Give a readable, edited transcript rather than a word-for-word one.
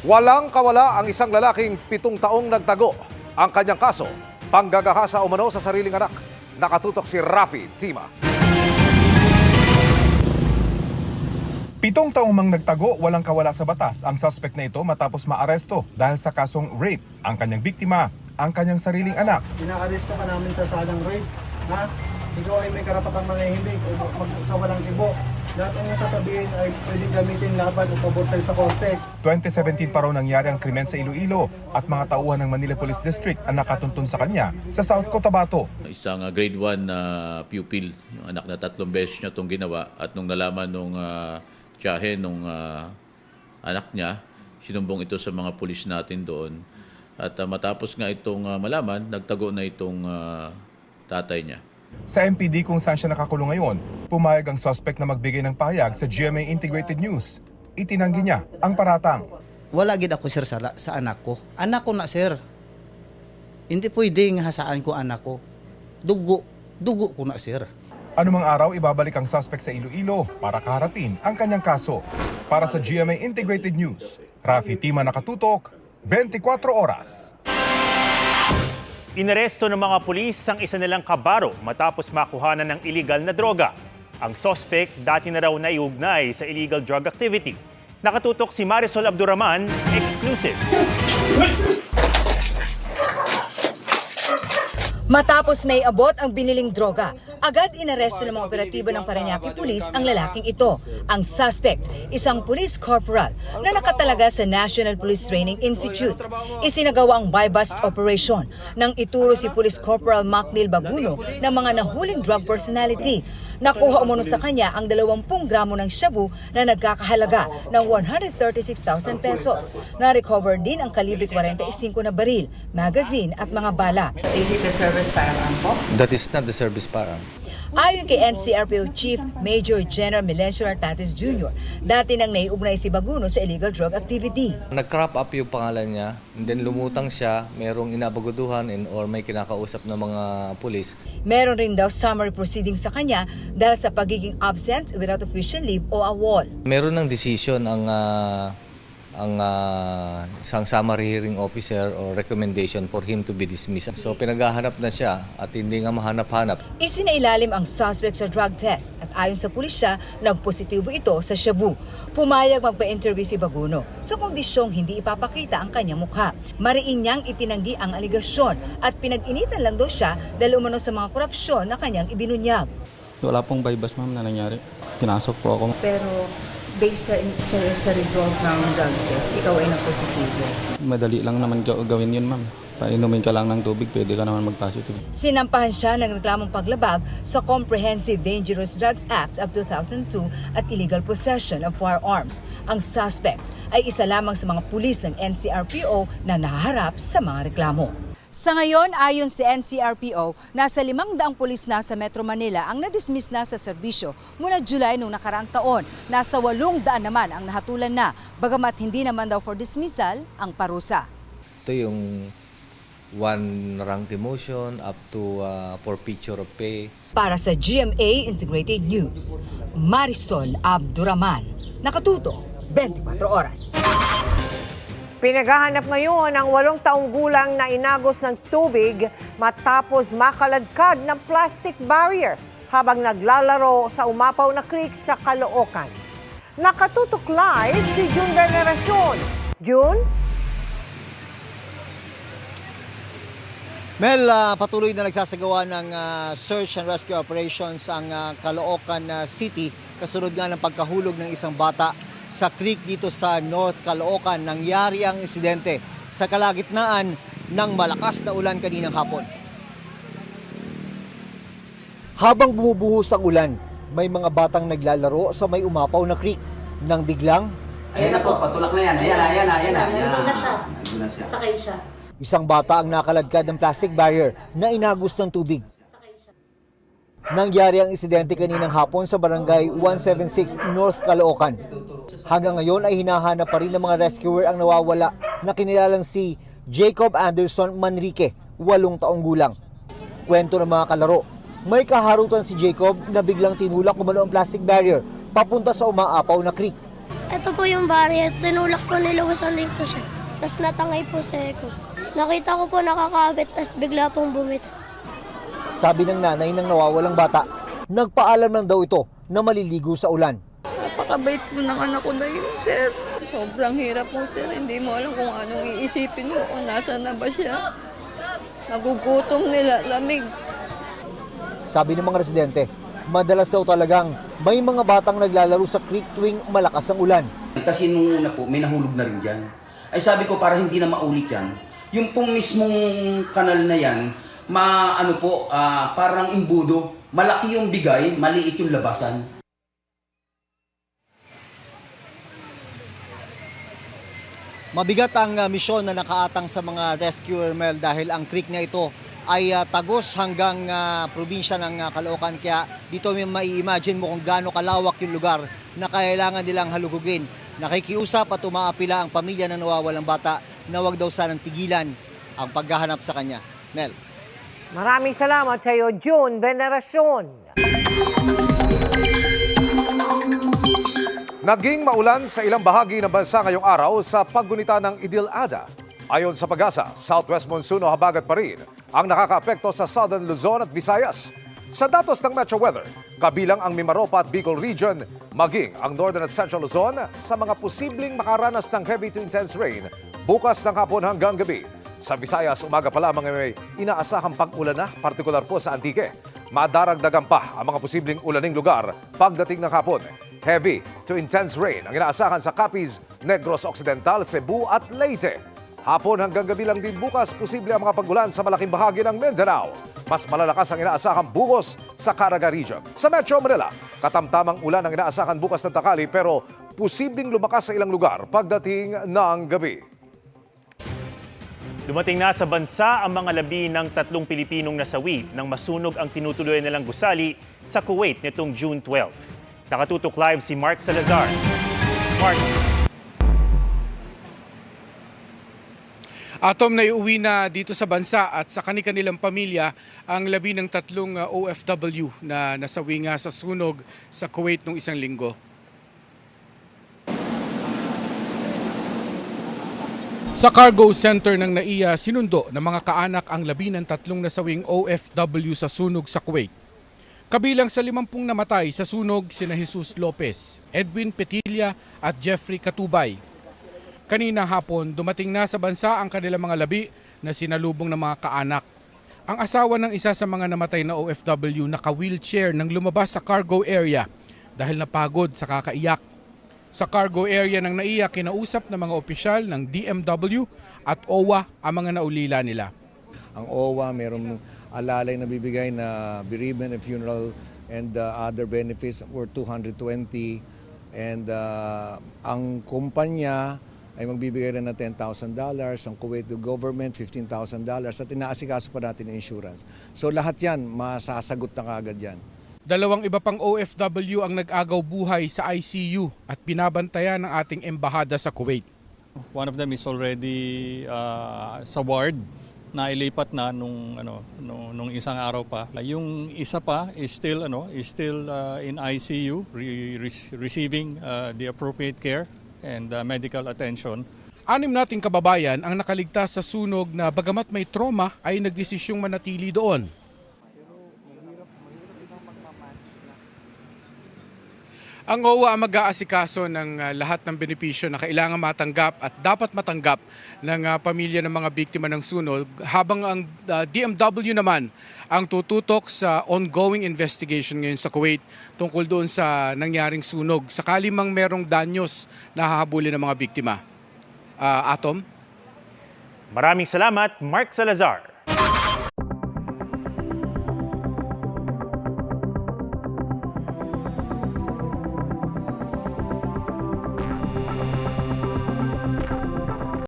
Walang kawala ang isang lalaking 7 taong nagtago. Ang kanyang kaso, panggagahasa umano sa sariling anak. Nakatutok si Rafi Tima. 7 taong mang nagtago, walang kawala sa batas ang suspect na ito matapos maaresto dahil sa kasong rape. Ang kanyang biktima, ang kanyang sariling anak. Inaaresto ka namin sa salang rape, ha? Ikaw ay may karapatang manahimik o sa walang ibo. Lahat ng sasabihin ay pwedeng gamitin laban o pabor sa korte. 2017 pa raw nangyari ang krimen sa Iloilo at mga tauhan ng Manila Police District ang nakatuntun sa kanya sa South Cotabato. Isang grade 1 na pupil, yung anak na 3 beses niya itong ginawa at nung nalaman nung tiyahe nung anak niya, sinumbong ito sa mga pulis natin doon. At matapos nga itong malaman, nagtago na itong tatay niya. Sa MPD kung saan siya nakakulong ngayon, pumayag ang suspect na magbigay ng pahayag sa GMA Integrated News. Itinanggi niya ang paratang. Wala gid ako sir sa anak ko. Anak ko na sir. Hindi pwedeng hasaan ko anak ko. Dugo ko na sir. Anumang araw ibabalik ang suspect sa Iloilo para kaharapin ang kanyang kaso. Para sa GMA Integrated News, Rafi Tima, nakatutok, 24 oras. Inaresto ng mga pulis ang isa nilang kabaro matapos makuhanan ng illegal na droga. Ang suspect dati na raw naiugnay sa illegal drug activity. Nakatutok si Marisol Abduraman, exclusive. Matapos may abot ang biniling droga, agad inaresto ng mga operatibo ng Parañaque Police ang lalaking ito. Ang suspect, isang police corporal na nakatalaga sa National Police Training Institute. Isinagawa ang buy-bust operation nang ituro si Police Corporal Macnil Baguno ng mga nahuling drug personality. Nakuha umano sa kanya ang 20 gramo ng shabu na nagkakahalaga ng 136,000 pesos. Na-recover din ang kalibre 45 na baril, magazine at mga bala. Is it a service firearm po? That is not the service firearm. Ayon kay NCRPO Chief Major General Melencio Nartates Jr., dati nang naiugnay si Baguno sa illegal drug activity. Nag-crop up yung pangalan niya, and then lumutang siya, merong inabaguduhan or may kinakausap na mga pulis. Meron rin daw summary proceedings sa kanya dahil sa pagiging absent without official leave o awol. Meron ng decision ang isang summary hearing officer or recommendation for him to be dismissed. So pinaghahanap na siya at hindi nga mahanap-hanap. Isinailalim ang suspect sa drug test at ayon sa pulisya, nagpositibo ito sa shabu. Pumayag magpa-interview si Baguno sa kondisyong hindi ipapakita ang kanyang mukha. Mariin niyang itinanggi ang aligasyon at pinag-initan lang daw siya dahil umano sa mga korupsyon na kanyang ibinunyag. Wala pong buy-bust ma'am na nangyari. Pinasok po ako. Pero based sa result ng drug test, ikaw ay nagpositibo. Madali lang naman gawin yun ma'am. Painumin ka lang ng tubig, pwede ka naman mag-positive. Sinampahan siya ng reklamong paglabag sa Comprehensive Dangerous Drugs Act of 2002 at illegal possession of firearms. Ang suspect ay isa lamang sa mga pulis ng NCRPO na nahaharap sa mga reklamo. Sa ngayon, ayon sa NCRPO, nasa 500 pulis na sa Metro Manila ang nadismiss na sa serbisyo mula July noong nakaraang taon. Nasa 800 naman ang nahatulan na, bagamat hindi naman daw for dismissal ang parusa. Ito yung one rank demotion up to forfeiture of pay. Para sa GMA Integrated News, Marisol Abduraman, nakatuto 24 oras. Pinaghahanap ngayon ang 8 taong gulang na inagos ng tubig matapos makaladkad ng plastic barrier habang naglalaro sa umapaw na creek sa Caloocan. Nakatutok live si June Veneracion. June? Mel, patuloy na nagsasagawa ng search and rescue operations ang Caloocan City kasunod nga ng pagkahulog ng isang bata sa creek dito sa North Caloocan. Nangyari ang insidente sa kalagitnaan ng malakas na ulan kaninang hapon. Habang bumubuhos ang ulan, may mga batang naglalaro sa may umapaw na creek. Nang biglang, ayan na po, patulak na yan. Ayan na. Nandun na siya. Sakay siya. isang bata ang nakaladkad ng plastic barrier na inagos ng tubig. Nangyari ang insidente kaninang hapon sa barangay 176 North Caloocan. Hanggang ngayon ay hinahanap pa rin ng mga rescuer ang nawawala na kinilalang si Jacob Anderson Manrique, 8 taong gulang. Kwento ng mga kalaro, may kaharutan si Jacob na biglang tinulak umano ang plastic barrier papunta sa umaapaw na creek. Ito po yung barrier. Tinulak po nilawasan dito siya. Tapos natangay po sa eko. Nakita ko po nakakabit, tapos bigla pong bumita. Sabi ng nanay ng nawawalang bata, nagpaalam lang daw ito na maliligo sa ulan. Napakabait po ng anak ko na yun, sir. Sobrang hirap po, sir. Hindi mo alam kung anong iisipin mo kung nasaan na ba siya. Nagugutom nila, lamig. Sabi ng mga residente, madalas daw talagang may mga batang naglalaro sa creek tuwing malakas ang ulan. Kasi nung una po, may nahulog na rin dyan. Ay sabi ko, para hindi na maulit yan, yung pong mismong kanal na yan, parang imbudo. Malaki yung bigay, maliit yung labasan. Mabigat ang misyon na nakaatang sa mga rescuer, Mel, dahil ang creek na ito ay tagos hanggang probinsya ng Caloocan. Kaya dito may mai-imagine mo kung gaano kalawak yung lugar na kailangan nilang halugugin. Nakikiusap at umaapila ang pamilya na nawawalang bata na wag daw sanang tigilan ang paghahanap sa kanya. Mel. Maraming salamat sa iyo, June Veneracion. Naging maulan sa ilang bahagi ng bansa ngayong araw sa paggunita ng Idil-Adha. Ayon sa Pag-asa, southwest monsoon o habagat pa rin ang nakakaapekto sa southern Luzon at Visayas. Sa datos ng Metro Weather, kabilang ang Mimaropa at Bicol Region, maging ang northern at central Luzon sa mga posibleng makaranas ng heavy to intense rain bukas ng hapon hanggang gabi. Sa Visayas, umaga pa lamang may inaasahang pag-ulan na, partikular po sa Antique. Madaragdagan pa ang mga posibleng ulaning lugar pagdating ng hapon. Heavy to intense rain ang inaasahan sa Capiz, Negros Occidental, Cebu at Leyte. Hapon hanggang gabi lang din bukas, posible ang mga pag-ulan sa malaking bahagi ng Mindanao. Mas malalakas ang inaasahang bugos sa Caraga Region. Sa Metro Manila, katamtamang ulan ang inaasahan bukas ng tanghali pero posibleng lumakas sa ilang lugar pagdating ng gabi. Dumating na sa bansa ang mga labi ng 3 Pilipinong nasawi nang masunog ang tinutuloy nilang gusali sa Kuwait nitong June 12. Nakatutok live si Mark Salazar. Mark. Atom, na iuwi na dito sa bansa at sa kanilang pamilya ang labi ng 3 OFW na nasawi nga sa sunog sa Kuwait noong isang linggo. Sa cargo center ng NAIA, sinundo ng mga kaanak ang labi ng 3 nasawing OFW sa sunog sa Kuwait. Kabilang sa 50 namatay sa sunog sina Jesus Lopez, Edwin Petilla at Jeffrey Katubay. Kanina hapon, dumating na sa bansa ang kanilang mga labi na sinalubong ng mga kaanak. Ang asawa ng isa sa mga namatay na OFW naka-wheelchair nang lumabas sa cargo area dahil napagod sa kakaiyak. Sa cargo area ng NAIA, kinausap ng mga opisyal ng DMW at OWA ang mga naulila nila. Ang OWA mayroong alalay na bibigay na bereavement and funeral and other benefits for 220 and ang kumpanya ay magbibigay rin ng $10,000, ang Kuwait government $15,000 at inaasikaso pa natin ang insurance. So lahat yan, masasagot na kaagad yan. 2 iba pang OFW ang nag-agaw buhay sa ICU at binabantayan ng ating embahada sa Kuwait. One of them is already sa ward na ilipat na nung isang araw pa. Yung isa pa is still in ICU receiving the appropriate care and medical attention. 6 nating kababayan ang nakaligtas sa sunog na bagamat may trauma ay nagdesisyong manatili doon. Ang OWA ang mag-aasikaso ng lahat ng benepisyo na kailangan matanggap at dapat matanggap ng pamilya ng mga biktima ng sunog, habang ang DMW naman ang tututok sa ongoing investigation ngayon sa Kuwait tungkol doon sa nangyaring sunog sakali mang merong danyos na hahabulin ng mga biktima. Atom? Maraming salamat, Mark Salazar.